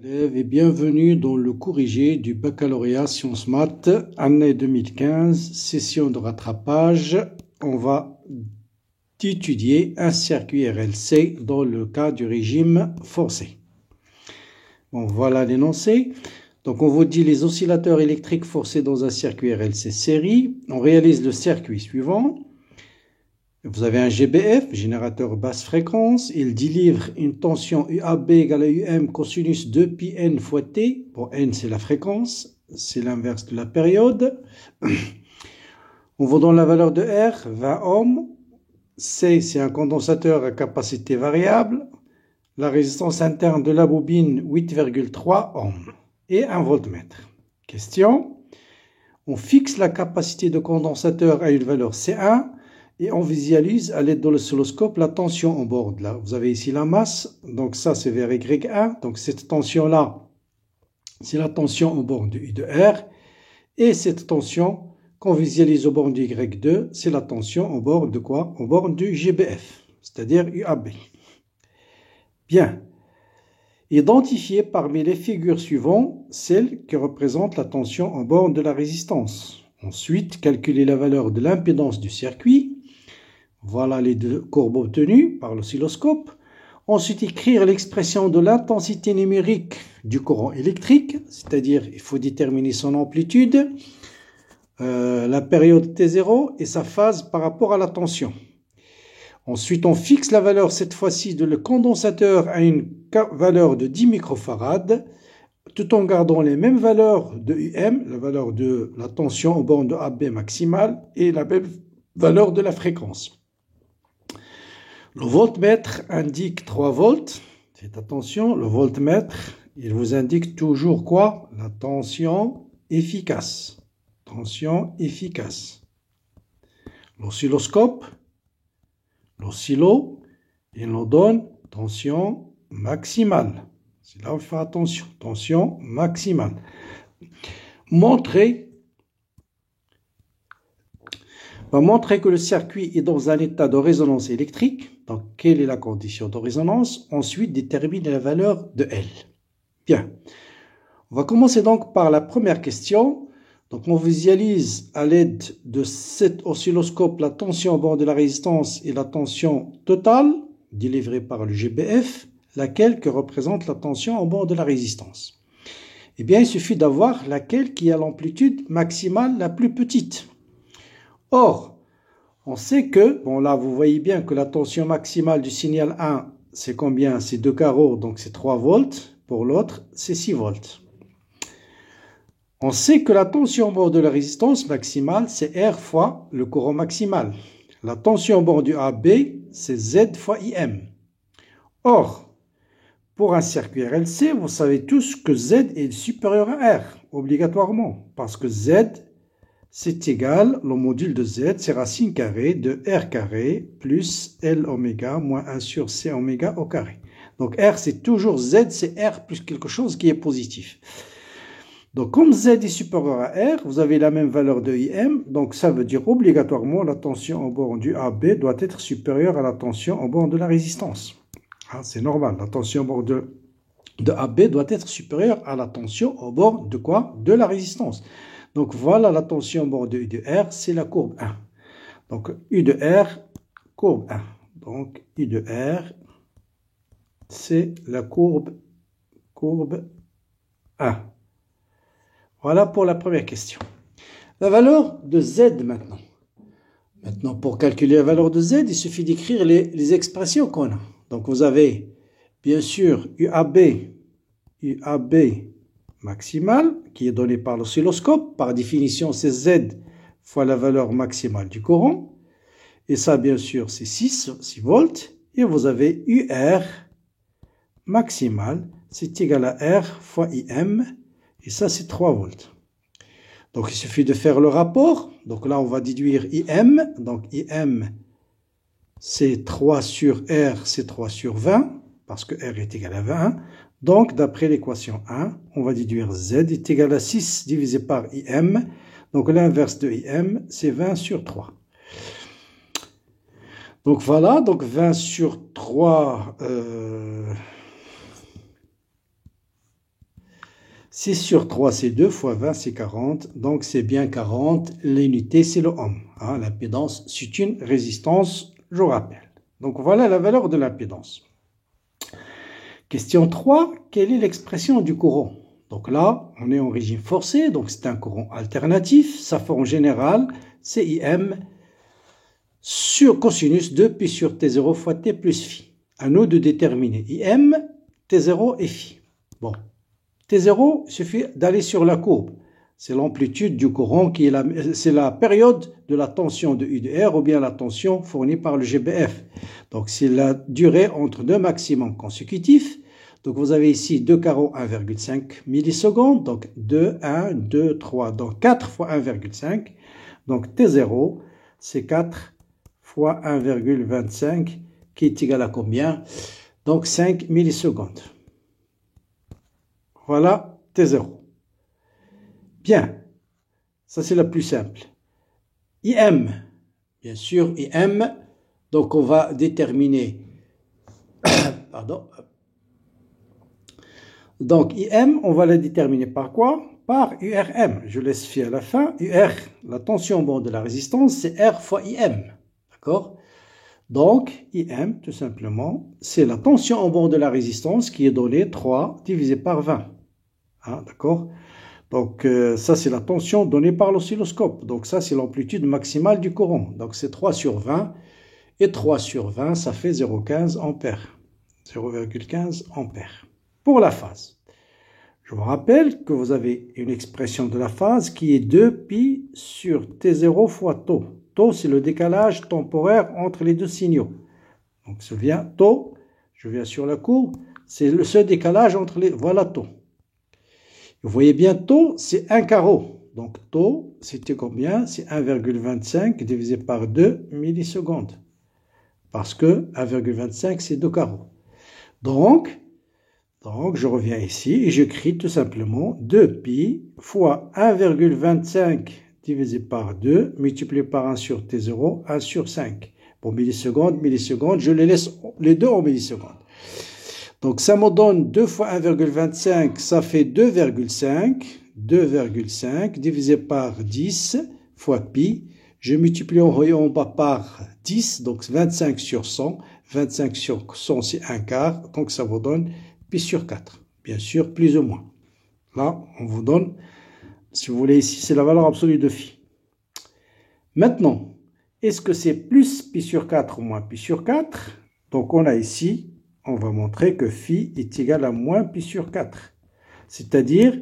Élèves et bienvenue dans le corrigé du baccalauréat Sciences Maths, année 2015, session de rattrapage. On va étudier un circuit RLC dans le cas du régime forcé. Bon, voilà l'énoncé. Donc on vous dit les oscillateurs électriques forcés dans un circuit RLC série. On réalise le circuit suivant. Vous avez un GBF, générateur basse fréquence. Il délivre une tension UAB égale à UM cosinus 2πn fois T. Bon, N c'est la fréquence, c'est l'inverse de la période. On vous donne la valeur de R, 20 ohms. C c'est un condensateur à capacité variable. La résistance interne de la bobine, 8,3 ohms. Et un voltmètre. Question. On fixe la capacité de condensateur à une valeur C1. Et on visualise à l'aide de l'oscilloscope la tension en bord. Là, vous avez ici la masse, donc ça c'est vers Y1. Donc cette tension-là, c'est la tension au bord de U de R. Et cette tension qu'on visualise au bord du Y2, c'est la tension au bord de quoi? Au bord du GBF, c'est-à-dire UAB. Bien. Identifiez parmi les figures suivantes celle qui représente la tension en bord de la résistance. Ensuite, calculez la valeur de l'impédance du circuit. Voilà les deux courbes obtenues par l'oscilloscope. Ensuite, écrire l'expression de l'intensité numérique du courant électrique, c'est-à-dire il faut déterminer son amplitude, la période T0 et sa phase par rapport à la tension. Ensuite, on fixe la valeur cette fois-ci de le condensateur à une valeur de 10 microfarad, tout en gardant les mêmes valeurs de UM, la valeur de la tension au bord de AB maximale et la même valeur de la fréquence. Le voltmètre indique 3 volts. Faites attention, le voltmètre, il vous indique toujours quoi? La tension efficace. Tension efficace. L'oscilloscope, l'oscillo, il nous donne tension maximale. C'est là où il faut faire attention. Tension maximale. Va montrer que le circuit est dans un état de résonance électrique. Donc, quelle est la condition de résonance? Ensuite, déterminer la valeur de L. Bien. On va commencer donc par la première question. Donc, on visualise à l'aide de cet oscilloscope la tension au bord de la résistance et la tension totale délivrée par le GBF, laquelle que représente la tension au bord de la résistance. Eh bien, il suffit d'avoir laquelle qui a l'amplitude maximale la plus petite. Or, on sait que, bon là vous voyez bien que la tension maximale du signal 1, c'est combien? C'est 2 carreaux, donc c'est 3 volts. Pour l'autre, c'est 6 volts. On sait que la tension au bord de la résistance maximale, c'est R fois le courant maximal. La tension au bord du AB, c'est Z fois IM. Or, pour un circuit RLC, vous savez tous que Z est supérieur à R, obligatoirement, parce que Z, c'est égal, le module de Z, c'est racine carrée de R carré plus L oméga moins 1 sur C oméga au carré. Donc R, c'est toujours Z, c'est R plus quelque chose qui est positif. Donc comme Z est supérieur à R, vous avez la même valeur de IM, donc ça veut dire obligatoirement la tension au bord du AB doit être supérieure à la tension au bord de la résistance. Ah, c'est normal, la tension au bord de AB doit être supérieure à la tension au bord de quoi? De la résistance. Donc voilà la tension au bord de U de R, c'est la courbe 1. Donc U de R, courbe 1. Donc U de R, c'est la courbe 1. Voilà pour la première question. La valeur de Z maintenant. Maintenant, pour calculer la valeur de Z, il suffit d'écrire les expressions qu'on a. Donc vous avez bien sûr UAB maximale, qui est donnée par l'oscilloscope. Par définition, c'est Z fois la valeur maximale du courant. Et ça, bien sûr, c'est 6 volts. Et vous avez UR maximale, c'est égal à R fois IM. Et ça, c'est 3 volts. Donc, il suffit de faire le rapport. Donc là, on va déduire IM. Donc, IM, c'est 3 sur R, c'est 3 sur 20, parce que R est égal à 20. Donc, d'après l'équation 1, on va déduire Z est égal à 6 divisé par IM. Donc, l'inverse de IM, c'est 20 sur 3. Donc, voilà. Donc, 20 sur 3, 6 sur 3, c'est 2 fois 20, c'est 40. Donc, c'est bien 40. L'unité, c'est le ohm. Hein, l'impédance, c'est une résistance, je rappelle. Donc, voilà la valeur de l'impédance. Question 3. Quelle est l'expression du courant? Donc là, on est en régime forcé. Donc, c'est un courant alternatif. Sa forme générale, c'est IM sur cosinus de pi sur T0 fois T plus phi. À nous de déterminer IM, T0 et phi. Bon. T0, il suffit d'aller sur la courbe. C'est l'amplitude du courant qui est c'est la période de la tension de U de R ou bien la tension fournie par le GBF. Donc, c'est la durée entre deux maximums consécutifs. Donc, vous avez ici 2 carreaux 1,5 millisecondes. Donc, 2, 1, 2, 3. Donc, 4 fois 1,5. Donc, T0, c'est 4 fois 1,25 qui est égal à combien? Donc, 5 millisecondes. Voilà T0. Bien, ça c'est la plus simple. IM, bien sûr, IM, donc on va déterminer, pardon, donc IM, on va la déterminer par quoi? Par URM, je laisse phi à la fin, UR, la tension bande de la résistance, c'est R fois IM, d'accord? Donc, IM, tout simplement, c'est la tension en bord de la résistance qui est donnée 3 divisé par 20. Hein, d'accord? Donc, ça, c'est la tension donnée par l'oscilloscope. Donc, ça, c'est l'amplitude maximale du courant. Donc, c'est 3 sur 20. Et 3 sur 20, ça fait 0,15 ampères. 0,15 ampères. Pour la phase. Je vous rappelle que vous avez une expression de la phase qui est 2pi sur T0 fois tau. Tau, c'est le décalage temporaire entre les deux signaux. Donc, tau, je viens sur la courbe, c'est ce décalage entre les... Voilà tau. Vous voyez bien, tau, c'est 1 carreau. Donc, tau, c'était combien? C'est 1,25 divisé par 2 millisecondes. Parce que 1,25, c'est 2 carreaux. Donc, je reviens ici et j'écris tout simplement 2pi fois 1,25 divisé par 2, multiplié par 1 sur T0, 1 sur 5. Pour millisecondes, je les laisse les deux en millisecondes. Donc, ça me donne 2 fois 1,25, ça fait 2,5. 2,5 divisé par 10 fois pi. Je multiplie en bas par 10, donc 25 sur 100. 25 sur 100, c'est 1 quart, donc ça vous donne pi sur 4. Bien sûr, plus ou moins. Là, on vous donne, si vous voulez, ici, c'est la valeur absolue de phi. Maintenant, est-ce que c'est plus pi sur 4 ou moins pi sur 4? Donc, on a ici, on va montrer que phi est égal à moins pi sur 4. C'est-à-dire,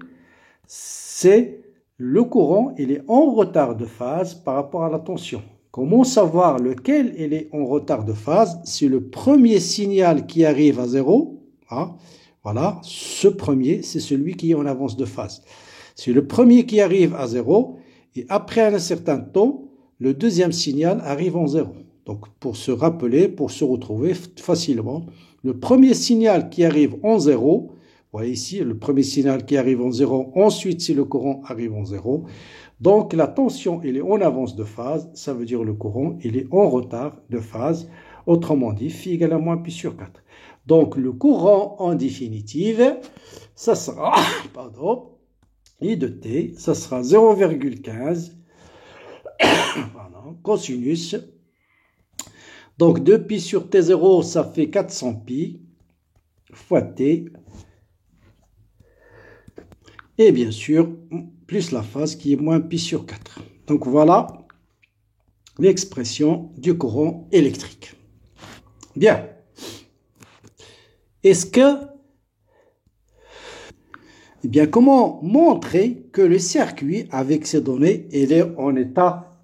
c'est le courant, il est en retard de phase par rapport à la tension. Comment savoir lequel il est en retard de phase? C'est le premier signal qui arrive à 0. Hein, voilà, ce premier, c'est celui qui est en avance de phase. C'est le premier qui arrive à 0 et après un certain temps, le deuxième signal arrive en 0. Donc, pour se rappeler, pour se retrouver facilement, le premier signal qui arrive en 0, vous voyez ici, le premier signal qui arrive en 0, ensuite, si le courant arrive en 0, donc la tension, il est en avance de phase, ça veut dire le courant, il est en retard de phase, autrement dit, phi égale à moins pi sur 4. Donc, le courant, en définitive, ça sera, pardon, I de t, ça sera 0,15, cosinus. Donc, 2pi sur T0, ça fait 400 pi, fois t. Et bien sûr, plus la phase qui est moins pi sur 4. Donc, voilà l'expression du courant électrique. Bien. Est-ce que... Eh bien, comment montrer que le circuit, avec ces données, il est en état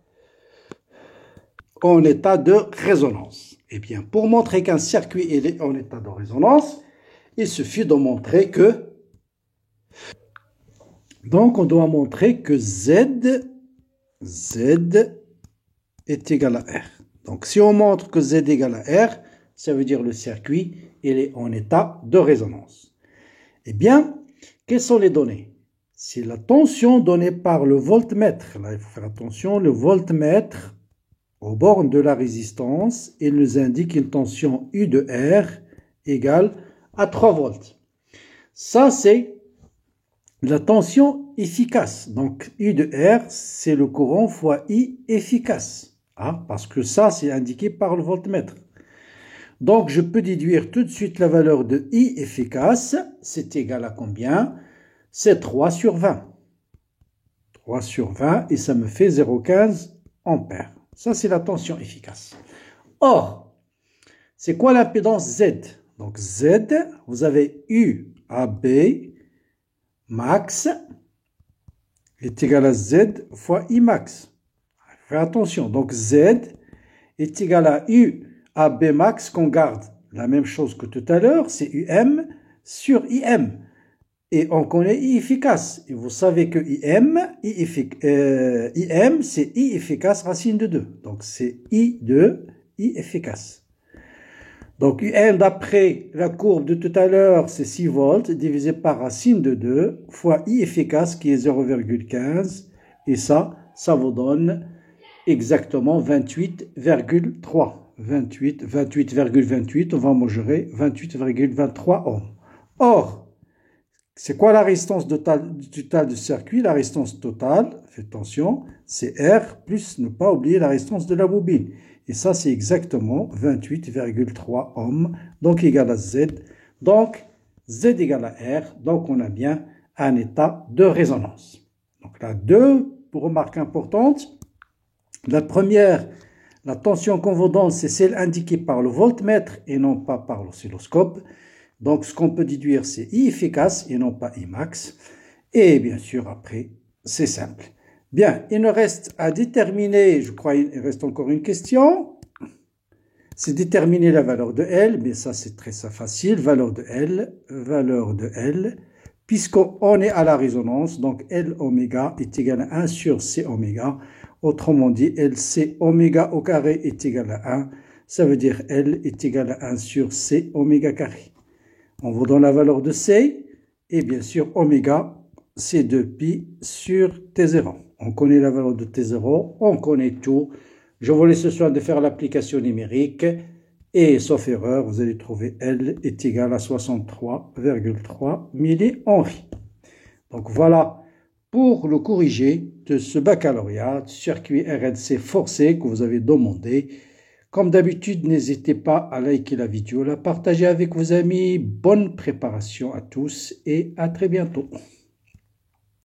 de résonance? Eh bien, pour montrer qu'un circuit il est en état de résonance, il suffit de montrer que... Donc, on doit montrer que Z est égal à R. Donc, si on montre que Z est égal à R, ça veut dire le circuit, il est en état de résonance. Eh bien, quelles sont les données? C'est la tension donnée par le voltmètre. Là, il faut faire attention, le voltmètre, aux bornes de la résistance, il nous indique une tension U de R égale à 3 volts. Ça, c'est la tension efficace. Donc, I de R, c'est le courant fois I efficace. Hein, parce que ça, c'est indiqué par le voltmètre. Donc, je peux déduire tout de suite la valeur de I efficace. C'est égal à combien? C'est 3 sur 20. 3 sur 20 et ça me fait 0,15 ampères. Ça, c'est la tension efficace. Or, c'est quoi l'impédance Z? Donc, Z, vous avez U à B max est égal à Z fois I max. Faites attention. Donc, Z est égal à U à B max qu'on garde. La même chose que tout à l'heure, c'est UM sur IM. Et on connaît I efficace. Et vous savez que IM, c'est I efficace racine de 2. Donc, c'est I de I efficace. Donc, UM, d'après la courbe de tout à l'heure, c'est 6 volts divisé par racine de 2 fois I efficace qui est 0,15. Et ça vous donne exactement 28,3. 28,28, on va mesurer 28,23 ohms. Or, c'est quoi la résistance totale du circuit? La résistance totale, faites attention, c'est R plus ne pas oublier la résistance de la bobine. Et ça, c'est exactement 28,3 ohms, donc égal à Z. Donc, Z égale à R, donc on a bien un état de résonance. Donc là, deux remarques importantes. La première, la tension qu'on vous donne, c'est celle indiquée par le voltmètre et non pas par l'oscilloscope. Donc, ce qu'on peut déduire, c'est I efficace et non pas I max. Et bien sûr, après, c'est simple. Bien, il nous reste à déterminer, je crois il reste encore une question. C'est déterminer la valeur de L, mais ça, c'est très facile. Valeur de L, puisqu'on est à la résonance, donc L oméga est égal à 1 sur C oméga. Autrement dit, LC oméga au carré est égal à 1. Ça veut dire L est égal à 1 sur C oméga carré. On vous donne la valeur de C, et bien sûr, oméga, c'est 2pi sur T0. On connaît la valeur de T0, on connaît tout. Je vous laisse ce soin de faire l'application numérique, et sauf erreur, vous allez trouver L est égal à 63,3 millihenry. Donc voilà pour le corrigé de ce baccalauréat, circuit RLC forcé que vous avez demandé. Comme d'habitude, n'hésitez pas à liker la vidéo, la partager avec vos amis. Bonne préparation à tous et à très bientôt.